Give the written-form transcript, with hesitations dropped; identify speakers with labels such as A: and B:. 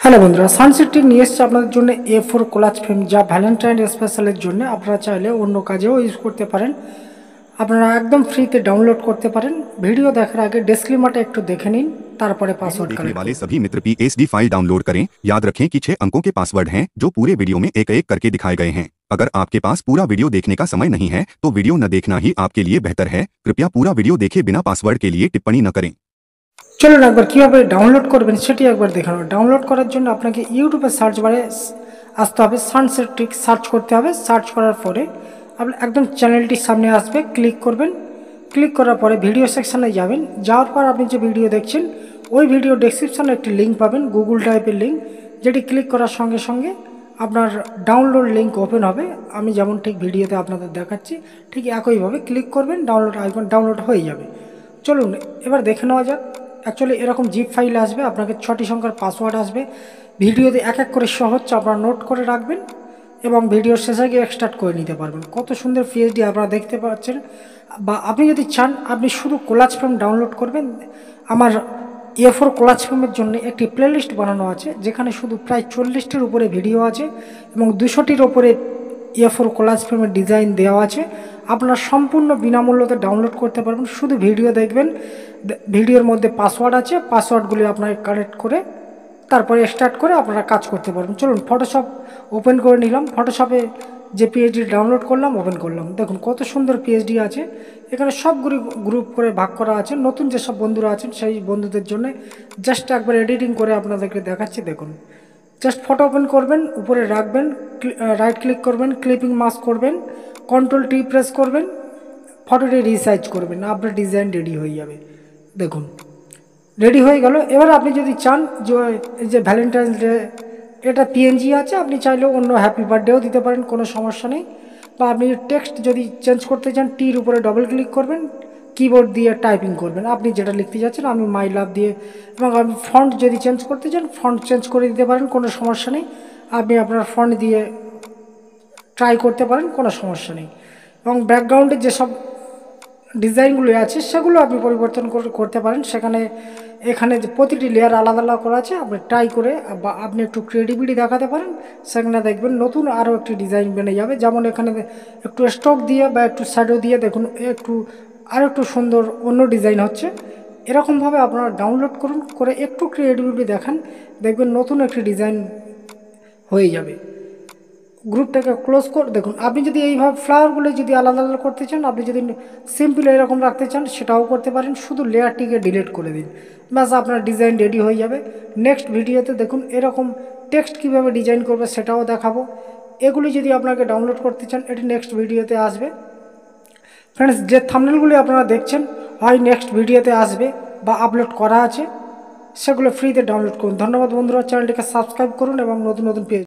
A: Hello বন্ধুরা, সানসেটটি নিয়ে এসছে আপনাদের জন্য A4 কোলাজ ফ্রেম, যা ভ্যালেন্টাইন স্পেশালের জন্য আপনারা চাইলে অন্য কাজেও ইউজ করতে পারেন। আপনারা একদম ফ্রিতে ডাউনলোড করতে পারেন। ভিডিও দেখার আগে ডিসক্লেমারটা একটু দেখে নিন, তারপরে
B: वीडियो
A: পাসওয়ার্ড
B: देखने
A: কালেক্ট
B: वाले
A: করুন।
B: सभी मित्र PSD फाइल डाउनलोड करें। याद रखें कि 6 अंकों के पासवर्ड हैं जो पूरे वीडियो में एक एक करके दिखाए गए हैं। अगर आपके पास पूरा वीडियो देखने का समय नहीं है तो वीडियो न देखना ही आपके लिए बेहतर है। कृपया पूरा वीडियो देखें बिना पासवर्ड के लिए टिप्पणी न करें।
A: চলুন একবার কীভাবে ডাউনলোড করবেন সেটি একবার দেখানো। ডাউনলোড করার জন্য আপনাকে ইউটিউবে সার্চ বারে আসতে হবে, সানসেটটিক সার্চ করতে হবে। সার্চ করার পরে আপনার একদম চ্যানেলটির সামনে আসবে, ক্লিক করবেন। ক্লিক করার পরে ভিডিও সেকশানে যাবেন। যাওয়ার পর আপনি যে ভিডিও দেখছেন ওই ভিডিও ডেসক্রিপশানে একটি লিঙ্ক পাবেন, গুগল ড্রাইভের লিঙ্ক, যেটি ক্লিক করার সঙ্গে সঙ্গে আপনার ডাউনলোড লিঙ্ক ওপেন হবে। আমি যেমন ঠিক ভিডিওতে আপনাদের দেখাচ্ছি ঠিক একইভাবে ক্লিক করবেন, ডাউনলোড আইকন ডাউনলোড হয়ে যাবে। চলুন এবার দেখে নেওয়া যাক। অ্যাকচুয়ালি এরকম জিপ ফাইল আসবে, আপনাকে 6টি সংখ্যার পাসওয়ার্ড আসবে। ভিডিওতে এক এক করে শো হচ্ছে, আপনারা নোট করে রাখবেন এবং ভিডিওর শেষে গিয়ে এক্সট্রাক্ট করে নিতে পারবেন। কত সুন্দর পিএইচডি আপনারা দেখতে পাচ্ছেন। বা আপনি যদি চান আপনি শুধু কোলাজ ফ্রেম ডাউনলোড করবেন। আমার A4 কোলাজ ফ্রেমের জন্য একটি প্লেলিস্ট বানানো আছে, যেখানে শুধু প্রায় 40টির উপরে ভিডিও আছে এবং 200টির ওপরে A4 কোলাজ ফ্রেমের ডিজাইন দেওয়া আছে। আপনারা সম্পূর্ণ বিনামূল্যতে ডাউনলোড করতে পারবেন। শুধু ভিডিও দেখবেন, ভিডিওর মধ্যে পাসওয়ার্ড আছে, পাসওয়ার্ডগুলি আপনাকে কালেক্ট করে তারপরে স্টার্ট করে আপনারা কাজ করতে পারবেন। চলুন ফটোশপ ওপেন করে নিলাম। ফটোশপে যে পিএইচডি ডাউনলোড করলাম ওপেন করলাম। দেখুন কত সুন্দর পিএইচডি আছে। এখানে সবগুলি গ্রুপ করে ভাগ করা আছে। নতুন যেসব বন্ধুরা আছেন সেই বন্ধুদের জন্য জাস্ট একবার এডিটিং করে আপনাদেরকে দেখাচ্ছি। দেখুন জাস্ট ফটো ওপেন করবেন, উপরে রাখবেন, রাইট ক্লিক করবেন, ক্লিপিং মাস্ক করবেন, Ctrl+T প্রেস করবেন, ফটোটি রিসাইজ করবেন, আপনার ডিজাইন রেডি হয়ে যাবে। দেখুন রেডি হয়ে গেল। এবার আপনি যদি চান যে ভ্যালেন্টাইন্স ডে এটা পিএনজি আছে, আপনি চাইলেও অন্য হ্যাপি বার্থডেও দিতে পারেন, কোনো সমস্যা নেই। বা আপনি টেক্সট যদি চেঞ্জ করতে চান টির উপরে ডবল ক্লিক করবেন, কিবোর্ড দিয়ে টাইপিং করবেন আপনি যেটা লিখতে যাচ্ছেন। আমি মাই লাভ দিয়ে, এবং আপনি ফন্ট যদি চেঞ্জ করতে চান ফন্ট চেঞ্জ করে দিতে পারেন, কোনো সমস্যা নেই। আপনি আপনার ফন্ট দিয়ে ট্রাই করতে পারেন, কোনো সমস্যা নেই। এবং ব্যাকগ্রাউন্ডে যেসব ডিজাইনগুলো আছে সেগুলো আপনি পরিবর্তন করতে পারেন। এখানে যে প্রতিটি লেয়ার আলাদা আলাদা করা আছে, আপনি ট্রাই করে বা আপনি একটু ক্রিয়েটিভিটি দেখাতে পারেন, সেখানে দেখবেন নতুন আরও একটি ডিজাইন বেনে যাবে। যেমন এখানে একটু স্ট্রোক দিয়ে বা একটু শ্যাডো দিয়ে দেখুন আরও একটু সুন্দর অন্য ডিজাইন হচ্ছে। এরকমভাবে আপনারা ডাউনলোড করুন, করে একটু ক্রিয়েটিভিটি দেখান, দেখবেন নতুন একটি ডিজাইন হয়ে যাবে। গ্রুপটাকে ক্লোজ করে দেখুন। আপনি যদি এইভাবে ফ্লাওয়ারগুলো যদি আলাদা আলাদা করতে চান, আপনি যদি সিম্পল এরকম রাখতে চান সেটাও করতে পারেন। শুধু লেয়ারটিকে ডিলিট করে দিন, ব্যাস আপনার ডিজাইন রেডি হয়ে যাবে। নেক্সট ভিডিওতে দেখুন এরকম টেক্সট কীভাবে ডিজাইন করবে সেটাও দেখাবো। এগুলি যদি আপনাকে ডাউনলোড করতে চান এটি নেক্সট ভিডিওতে আসবে। ফ্রেন্ডস, যে থাম্বনেলগুলি আপনারা দেখছেন হয় নেক্সট ভিডিওতে আসবে বা আপলোড করা আছে, সেগুলো ফ্রিতে ডাউনলোড করুন। ধন্যবাদ বন্ধুরা, চ্যানেলটিকে সাবস্ক্রাইব করুন এবং নতুন নতুন পেজ